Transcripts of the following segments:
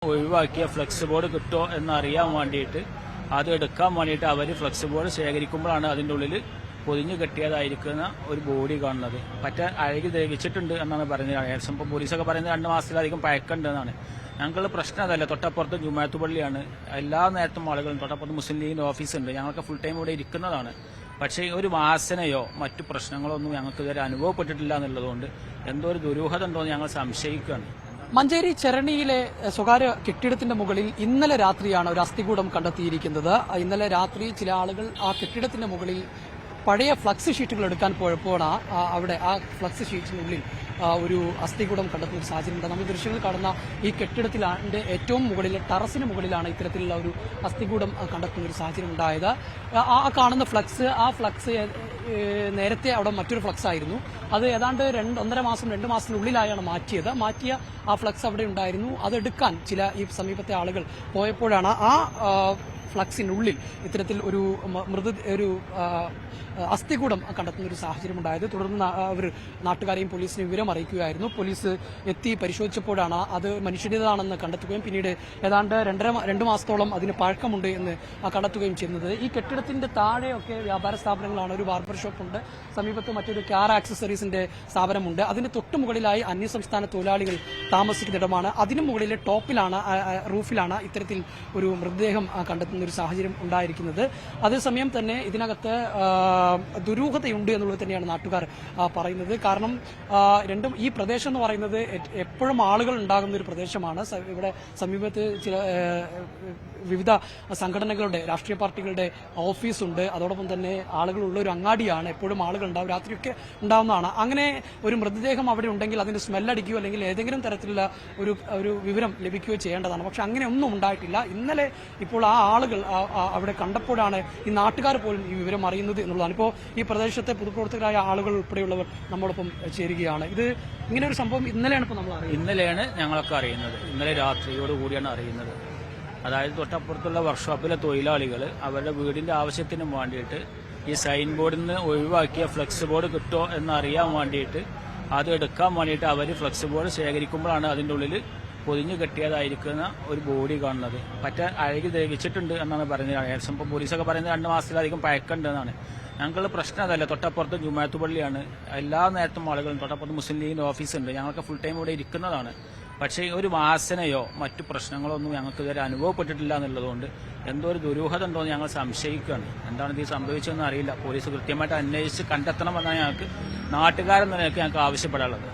ഒഴിവാക്കിയ flex board കിട്ടുമോ എന്നറിയാൻ വേണ്ടിയിട്ട് അത് എടുക്കാൻ വേണ്ടിയിട്ട് അവർ ഫ്ലെക്സ് ബോർഡ് ശേഖരിക്കുമ്പോഴാണ് അതിൻ്റെ ഉള്ളിൽ പൊതിഞ്ഞു കെട്ടിയതായിരിക്കുന്ന ഒരു ബോഡി കാണുന്നത്. അഴുകി ദ്രവിച്ചിട്ടുണ്ട് എന്നാണ് പറഞ്ഞത്. ഇപ്പം പോലീസൊക്കെ പറയുന്നത് 2 മാസത്തിലധികം പഴക്കമുണ്ടെന്നാണ്. ഞങ്ങളുടെ പ്രശ്നം അതല്ല, തൊട്ടപ്പുറത്ത് ജുമാഅത്ത് പള്ളിയാണ്. എല്ലാ നേരത്തും ആളുകളും തൊട്ടപ്പുറത്ത് മുസ്ലിം ലീഗിൻ്റെ ഓഫീസുണ്ട്. ഞങ്ങൾക്ക് ഫുൾ ടൈം ഇവിടെ ഇരിക്കുന്നതാണ്. പക്ഷേ ഒരു വാസനയോ മറ്റു പ്രശ്നങ്ങളോ ഒന്നും ഞങ്ങൾക്ക് ഇതുവരെ അനുഭവപ്പെട്ടിട്ടില്ല എന്നുള്ളതുകൊണ്ട് എന്തോ ഒരു ദുരൂഹത ഉണ്ടോ എന്ന് ഞങ്ങൾ സംശയിക്കുകയാണ്. മഞ്ചേരി ചെറണിയിലെ സ്വകാര്യ കെട്ടിടത്തിന്റെ മുകളിൽ ഇന്നലെ രാത്രിയാണ് ഒരു അസ്ഥികൂടം കണ്ടെത്തിയിരിക്കുന്നത്. ഇന്നലെ രാത്രി ചില ആളുകൾ ആ കെട്ടിടത്തിന്റെ മുകളിൽ പഴയ ഫ്ലക്സ് ഷീറ്റുകൾ എടുക്കാൻ പോയപ്പോഴാണ് അവിടെ ആ ഫ്ലക്സ് ഷീറ്റിനുള്ളിൽ ഒരു അസ്ഥികൂടം കണ്ടെത്തുന്ന ഒരു സാഹചര്യമുണ്ട്. നമ്മൾ ദൃശ്യങ്ങൾ കാണുന്ന ഈ കെട്ടിടത്തിലെ ഏറ്റവും മുകളിലെ ടെറസിന് മുകളിലാണ് ഇത്തരത്തിലുള്ള ഒരു അസ്ഥികൂടം കണ്ടെത്തുന്ന ഒരു സാഹചര്യം ഉണ്ടായത്. ആ കാണുന്ന ഫ്ലക്സ്, ആ ഫ്ലക്സ് നേരത്തെ അവിടെ മറ്റൊരു ഫ്ലക്സ് ആയിരുന്നു. അത് ഏതാണ്ട് 2 മാസത്തിനുള്ളിലായാണ് മാറ്റിയത്. മാറ്റിയ ആ ഫ്ലക്സ് അവിടെ ഉണ്ടായിരുന്നു. അതെടുക്കാൻ ഈ സമീപത്തെ ആളുകൾ പോയപ്പോഴാണ് ആ ഫ്ലക്സിനുള്ളിൽ ഇത്തരത്തിൽ ഒരു അസ്ഥികൂടം കണ്ടെത്തുന്ന ഒരു സാഹചര്യം ഉണ്ടായത്. തുടർന്ന് അവർ നാട്ടുകാരെയും പോലീസിനെ വിവരം അറിയിക്കുകയായിരുന്നു. പോലീസ് എത്തി പരിശോധിച്ചപ്പോഴാണ് അത് മനുഷ്യൻ്റേതാണെന്ന് കണ്ടെത്തുകയും പിന്നീട് ഏതാണ്ട് 2 മാസത്തോളം അതിന് പഴക്കമുണ്ട് എന്ന് കണ്ടെത്തുകയും ചെയ്യുന്നത്. ഈ കെട്ടിടത്തിന്റെ താഴെയൊക്കെ വ്യാപാര സ്ഥാപനങ്ങളാണ്. ഒരു ബാർബർ ഷോപ്പുണ്ട്, സമീപത്ത് മറ്റൊരു കാർ ആക്സസറീസിന്റെ സ്ഥാപനമുണ്ട്. അതിന് തൊട്ടുമുകളിലായി അന്യസംസ്ഥാന തൊഴിലാളികൾ താമസിക്കുന്നിടമാണ്. അതിനു മുകളിലെ റൂഫിലാണ് ഇത്തരത്തിൽ ഒരു മൃതദേഹം കണ്ടെത്തുന്ന ഒരു സാഹചര്യം ഉണ്ടായിരിക്കുന്നത്. അതേസമയം തന്നെ ഇതിനകത്ത് ദുരൂഹതയുണ്ട് എന്നുള്ളത് തന്നെയാണ് നാട്ടുകാർ പറയുന്നത്. കാരണം ഈ പ്രദേശം എന്ന് പറയുന്നത് എപ്പോഴും ആളുകൾ ഉണ്ടാകുന്ന ഒരു പ്രദേശമാണ്. ഇവിടെ സമീപത്ത് ചില വിവിധ സംഘടനകളുടെ, രാഷ്ട്രീയ പാർട്ടികളുടെ ഓഫീസുണ്ട്. അതോടൊപ്പം തന്നെ ആളുകളുള്ള ഒരു അങ്ങാടിയാണ്. എപ്പോഴും ആളുകൾ ഉണ്ടാവും, രാത്രിയൊക്കെ ഉണ്ടാവുന്നതാണ്. അങ്ങനെ ഒരു മൃതദേഹം അവിടെ ഉണ്ടെങ്കിൽ അതിന് സ്മെല്ലടിക്കുകയോ അല്ലെങ്കിൽ ഏതെങ്കിലും തരത്തിലുള്ള ഒരു വിവരം ലഭിക്കുകയോ ചെയ്യേണ്ടതാണ്. പക്ഷെ അങ്ങനെ ഒന്നും ഉണ്ടായിട്ടില്ല. ഇന്നലെ ഇപ്പോൾ ആ ആളുകൾ അവിടെ കണ്ടപ്പോഴാണ് ഈ നാട്ടുകാർ പോലും ഈ വിവരം അറിയുന്നത് എന്നുള്ളതാണ്. ഇപ്പോൾ ഈ പ്രദേശത്തെ പൊതുപ്രവർത്തകരായ ആളുകൾ ഉൾപ്പെടെയുള്ളവർ നമ്മോടൊപ്പം ചേരുകയാണ്. ഇങ്ങനെ ഒരു സംഭവം ഇന്നലെയാണ് ഇപ്പോൾ നമ്മൾ അറിയുന്നത്. ഇന്നലെയാണ് ഞങ്ങളൊക്കെ അറിയുന്നത്. ഇന്നലെ രാത്രിയോട് കൂടിയാണ് അറിയുന്നത്. അതായത് തൊട്ടപ്പുറത്തുള്ള വർക്ക്ഷോപ്പിലെ തൊഴിലാളികൾ അവരുടെ വീടിന്റെ ആവശ്യത്തിനും വേണ്ടിയിട്ട് ഈ സൈൻ ബോർഡിൽ നിന്ന് ഒഴിവാക്കിയ ഫ്ലെക്സ് ബോർഡ് കിട്ടുമോ എന്നറിയാൻ വേണ്ടിയിട്ട് അത് എടുക്കാൻ വേണ്ടിയിട്ട് അവർ ഫ്ലെക്സ് ബോർഡ് ശേഖരിക്കുമ്പോഴാണ് അതിൻ്റെ ഉള്ളിൽ പൊതിഞ്ഞു കെട്ടിയതായിരിക്കുന്ന ഒരു ബോഡി കാണുന്നത്. അഴുകി ദ്രവിച്ചിട്ടുണ്ട് എന്നാണ് പറഞ്ഞത്. ഇപ്പം പോലീസൊക്കെ പറയുന്നത് 2 മാസത്തിലധികം പഴക്കമുണ്ടെന്നാണ്. ഞങ്ങളുടെ പ്രശ്നം അതല്ല, തൊട്ടപ്പുറത്ത് ജുമാഅത്ത് പള്ളിയാണ്. എല്ലാ നേരത്തും ആളുകളും തൊട്ടപ്പുറത്ത് മുസ്ലിം ലീഗിൻ്റെ ഓഫീസുണ്ട്. ഞങ്ങൾക്ക് ഫുൾ ടൈം ഇവിടെ ഇരിക്കുന്നതാണ്. പക്ഷേ ഒരു വാസനയോ മറ്റു പ്രശ്നങ്ങളോ ഒന്നും ഞങ്ങൾക്ക് ഇതുവരെ അനുഭവപ്പെട്ടിട്ടില്ല എന്നുള്ളതുകൊണ്ട് എന്തോ ഒരു ദുരൂഹത ഉണ്ടോ എന്ന് ഞങ്ങൾ സംശയിക്കുകയാണ്. എന്താണ് ഇത് സംഭവിച്ചതെന്ന് അറിയില്ല. പോലീസ് കൃത്യമായിട്ട് അന്വേഷിച്ച് കണ്ടെത്തണമെന്നാണ് ഞങ്ങൾക്ക് നാട്ടുകാരെന്ന നിലയ്ക്ക് ഞങ്ങൾക്ക് ആവശ്യപ്പെടാനുള്ളത്.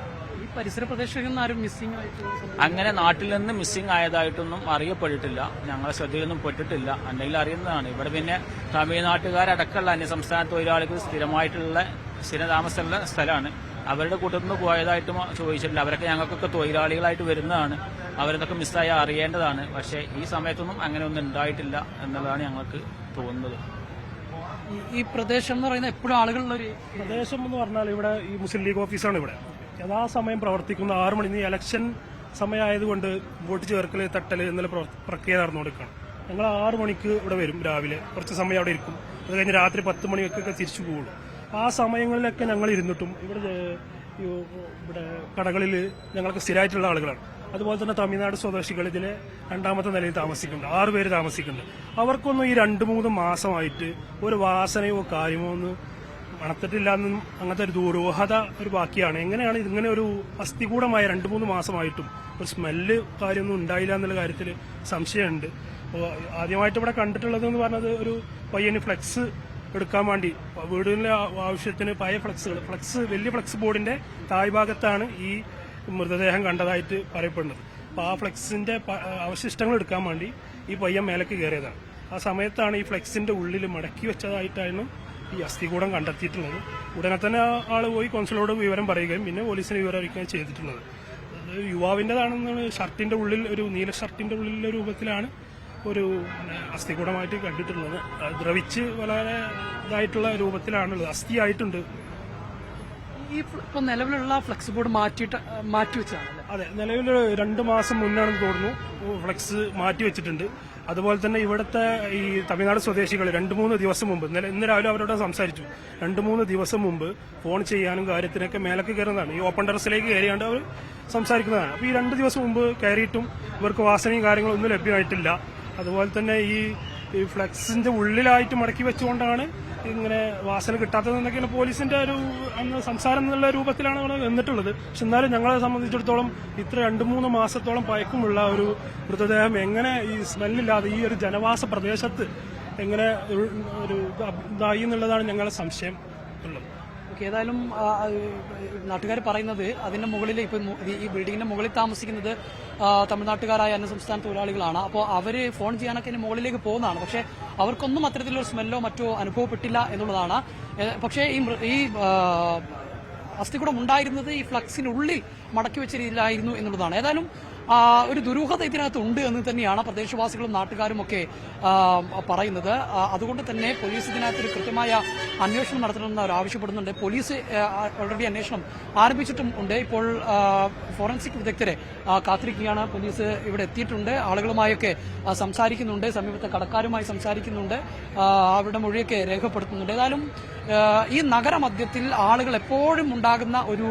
പരിസര പ്രദേശങ്ങളിൽ നിന്ന് ആരും മിസ്സിംഗ് അങ്ങനെ നാട്ടിൽ നിന്ന് മിസ്സിംഗ് ആയതായിട്ടൊന്നും അറിയപ്പെട്ടിട്ടില്ല. ഞങ്ങളെ ശ്രദ്ധയിലൊന്നും പെട്ടിട്ടില്ല. എന്തെങ്കിലും അറിയുന്നതാണ്. ഇവിടെ പിന്നെ തമിഴ്നാട്ടുകാരടക്കമുള്ള അന്യസംസ്ഥാന തൊഴിലാളികൾ സ്ഥിരതാമസമുള്ള സ്ഥലമാണ്. അവരുടെ കൂട്ടത്തിൽ നിന്ന് പോയതായിട്ടും ചോദിച്ചിട്ടില്ല. അവരൊക്കെ ഞങ്ങൾക്കൊക്കെ തൊഴിലാളികളായിട്ട് വരുന്നതാണ്. അവരതൊക്കെ മിസ്സായി അറിയേണ്ടതാണ്. പക്ഷേ ഈ സമയത്തൊന്നും അങ്ങനെ ഒന്നും ഉണ്ടായിട്ടില്ല എന്നുള്ളതാണ് ഞങ്ങൾക്ക് തോന്നുന്നത്. ഈ പ്രദേശം എന്ന് പറയുന്നത് എപ്പോഴും ആളുകളുള്ളൊരു പ്രദേശം എന്ന് പറഞ്ഞാൽ ഇവിടെ ഈ മുസ്ലിം ലീഗ് ഓഫീസാണ്. ഇവിടെ യഥാസമയം പ്രവർത്തിക്കുന്ന 6 മണി ഇലക്ഷൻ സമയമായതുകൊണ്ട് വോട്ട് ചേർക്കൽ, തട്ടൽ എന്നുള്ള പ്രക്രിയ നടന്നുകൊടുക്കുകയാണ്. ഞങ്ങൾ 6 മണിക്ക് ഇവിടെ വരും. രാവിലെ കുറച്ച് സമയം അവിടെ ഇരിക്കും. അത് കഴിഞ്ഞ് രാത്രി 10 മണിക്കൊക്കെ തിരിച്ചു പോകുള്ളൂ. ആ സമയങ്ങളിലൊക്കെ ഞങ്ങൾ ഇരുന്നിട്ടും ഇവിടെ കടകളിൽ ഞങ്ങൾക്ക് സ്ഥിരമായിട്ടുള്ള ആളുകളാണ്. അതുപോലെ തന്നെ തമിഴ്നാട് സ്വദേശികൾ ഇതിലെ 2ാമത്തെ നിലയിൽ താമസിക്കുന്നുണ്ട്. 6 പേര് താമസിക്കുന്നുണ്ട്. അവർക്കൊന്നും ഈ 2-3 മാസമായിട്ട് ഒരു വാസനയോ കാര്യമോ ഒന്നും മണത്തിട്ടില്ലെന്നും അങ്ങനത്തെ ഒരു ദുരൂഹത ഒരു ബാക്കിയാണ്. എങ്ങനെയാണ് ഇങ്ങനെ ഒരു അസ്ഥികൂടമായ 2-3 മാസമായിട്ടും ഒരു സ്മെല്ല് കാര്യമൊന്നും ഉണ്ടായില്ല എന്നുള്ള കാര്യത്തിൽ സംശയമുണ്ട്. ആദ്യമായിട്ട് ഇവിടെ കണ്ടിട്ടുള്ളതെന്ന് പറഞ്ഞത് ഒരു പയ്യന് ഫ്ലെക്സ് എടുക്കാൻ വേണ്ടി വീടിന്റെ ആവശ്യത്തിന് പഴയ വലിയ ഫ്ലെക്സ് ബോർഡിന്റെ താഴ്ഭാഗത്താണ് ഈ മൃതദേഹം കണ്ടതായിട്ട് പറയപ്പെടുന്നത്. അപ്പോൾ ആ ഫ്ലെക്സിന്റെ അവശിഷ്ടങ്ങൾ എടുക്കാൻ വേണ്ടി ഈ പയ്യൻ മേലേക്ക് കയറിയതാണ്. ആ സമയത്താണ് ഈ ഫ്ലെക്സിന്റെ ഉള്ളിൽ മടക്കി വെച്ചതായിട്ടാണ് ഈ അസ്ഥികൂടം കണ്ടെത്തിയിട്ടുള്ളത്. ഉടനെ തന്നെ ആള് പോയി കോൺസുലോട് വിവരം പറയുകയും പിന്നെ പോലീസിന് വിവരം അറിയിക്കുകയും ചെയ്തിട്ടുള്ളത്. യുവാവിൻ്റെതാണെന്നാണ്. ഷർട്ടിന്റെ ഉള്ളിൽ, ഒരു നീല ഷർട്ടിന്റെ ഉള്ളിലെ രൂപത്തിലാണ് ഒരു അസ്ഥികൂടമായിട്ട് കണ്ടിട്ടുള്ളത്. ദ്രവിച്ച് വളരെ ഇതായിട്ടുള്ള രൂപത്തിലാണുള്ളത്. അസ്ഥിയായിട്ടുണ്ട്. ഈ ഇപ്പൊ നിലവിലുള്ള ഫ്ലെക്സ് ബോർഡ് മാറ്റി വെച്ചാണ്. അതെ, നിലവിൽ 2 മാസം മുന്നാണെന്ന് തോന്നുന്നു ഫ്ലെക്സ് മാറ്റി വെച്ചിട്ടുണ്ട്. അതുപോലെ തന്നെ ഇവിടുത്തെ ഈ തമിഴ്നാട് സ്വദേശികൾ 2-3 ദിവസം മുമ്പ്, ഇന്ന് രാവിലെ അവരോട് സംസാരിച്ചു, 2-3 ദിവസം മുമ്പ് ഫോൺ ചെയ്യാനും കാര്യത്തിനൊക്കെ മേലക്ക് കയറുന്നതാണ്. ഈ ഓപ്പൺ ടെറസിലേക്ക് കയറിയാണ്ട് അവർ സംസാരിക്കുന്നതാണ്. അപ്പോൾ ഈ 2 ദിവസം മുമ്പ് കയറിയിട്ടും ഇവർക്ക് വാസനയും കാര്യങ്ങളും ഒന്നും ലഭ്യമായിട്ടില്ല. അതുപോലെ തന്നെ ഈ ഫ്ലെക്സിന്റെ ഉള്ളിലായിട്ട് മടക്കി വെച്ചുകൊണ്ടാണ് ഇങ്ങനെ വാസന കിട്ടാത്തതെന്നൊക്കെയാണ് പോലീസിന്റെ ഒരു അന്ന് സംസാരം എന്നുള്ള രൂപത്തിലാണ് അവിടെ വന്നിട്ടുള്ളത്. പക്ഷെ എന്നാലും ഞങ്ങളെ സംബന്ധിച്ചിടത്തോളം ഇത്ര 2-3 മാസത്തോളം പഴക്കമുള്ള ഒരു മൃതദേഹം എങ്ങനെ ഈ സ്മെല്ലില്ലാതെ ഈ ഒരു ജനവാസ പ്രദേശത്ത് എങ്ങനെ ഒരു ഇതായി എന്നുള്ളതാണ് ഞങ്ങളെ സംശയം ഉള്ളത്. ഏതായാലും നാട്ടുകാർ പറയുന്നത് അതിന്റെ മുകളിൽ ഇപ്പം ഈ ബിൽഡിങ്ങിന്റെ മുകളിൽ താമസിക്കുന്നത് തമിഴ്നാട്ടുകാരായ അന്യസംസ്ഥാന തൊഴിലാളികളാണ്. അപ്പോൾ അവര് ഫോൺ ചെയ്യാനൊക്കെ ഇതിന് മുകളിലേക്ക് പോകുന്നതാണ്. പക്ഷെ അവർക്കൊന്നും അത്തരത്തിലൊരു സ്മെല്ലോ മറ്റോ അനുഭവപ്പെട്ടില്ല എന്നുള്ളതാണ്. പക്ഷേ ഈ അസ്ഥികൂടം ഉണ്ടായിരുന്നത് ഈ ഫ്ലക്സിനുള്ളിൽ മടക്കി വെച്ച രീതിയിലായിരുന്നു എന്നുള്ളതാണ്. ഏതായാലും ഒരു ദുരൂഹത ഇതിനകത്ത് ഉണ്ട് എന്ന് തന്നെയാണ് പ്രദേശവാസികളും നാട്ടുകാരും ഒക്കെ പറയുന്നത്. അതുകൊണ്ട് തന്നെ പോലീസ് ഇതിനകത്തൊരു കൃത്യമായ അന്വേഷണം നടത്തണമെന്ന് അവർ ആവശ്യപ്പെടുന്നുണ്ട്. പോലീസ് ഓൾറെഡി അന്വേഷണം ആരംഭിച്ചിട്ടും ഉണ്ട്. ഇപ്പോൾ ഫോറൻസിക് വിദഗ്ധരെ കാത്തിരിക്കുകയാണ്. പോലീസ് ഇവിടെ എത്തിയിട്ടുണ്ട്, ആളുകളുമായൊക്കെ സംസാരിക്കുന്നുണ്ട്, സമീപത്തെ കടക്കാരുമായി സംസാരിക്കുന്നുണ്ട്, അവരുടെ മൊഴിയൊക്കെ രേഖപ്പെടുത്തുന്നുണ്ട്. ഏതായാലും ഈ നഗരമധ്യത്തിൽ ആളുകൾ എപ്പോഴും ഉണ്ടാകുന്ന ഒരു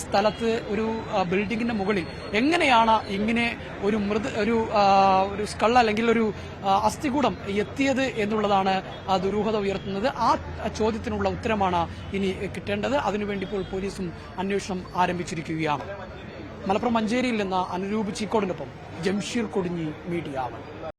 സ്ഥലത്ത് ഒരു ബിൽഡിങ്ങിന്റെ മുകളിൽ എങ്ങനെയാണ് ഇങ്ങനെ ഒരു സ്കൾ അല്ലെങ്കിൽ ഒരു അസ്ഥികൂടം എത്തിയത് എന്നുള്ളതാണ് ദുരൂഹത ഉയർത്തുന്നത്. ആ ചോദ്യത്തിനുള്ള ഉത്തരമാണ് ഇനി കിട്ടേണ്ടത്. അതിനുവേണ്ടി ഇപ്പോൾ പോലീസും അന്വേഷണം ആരംഭിച്ചിരിക്കുകയാണ്. മലപ്പുറം മഞ്ചേരിയിൽ നിന്ന് അനുരൂപ് ചീക്കോടിനൊപ്പം ജംഷീർ കൊടിഞ്ഞി, മീഡിയ 1.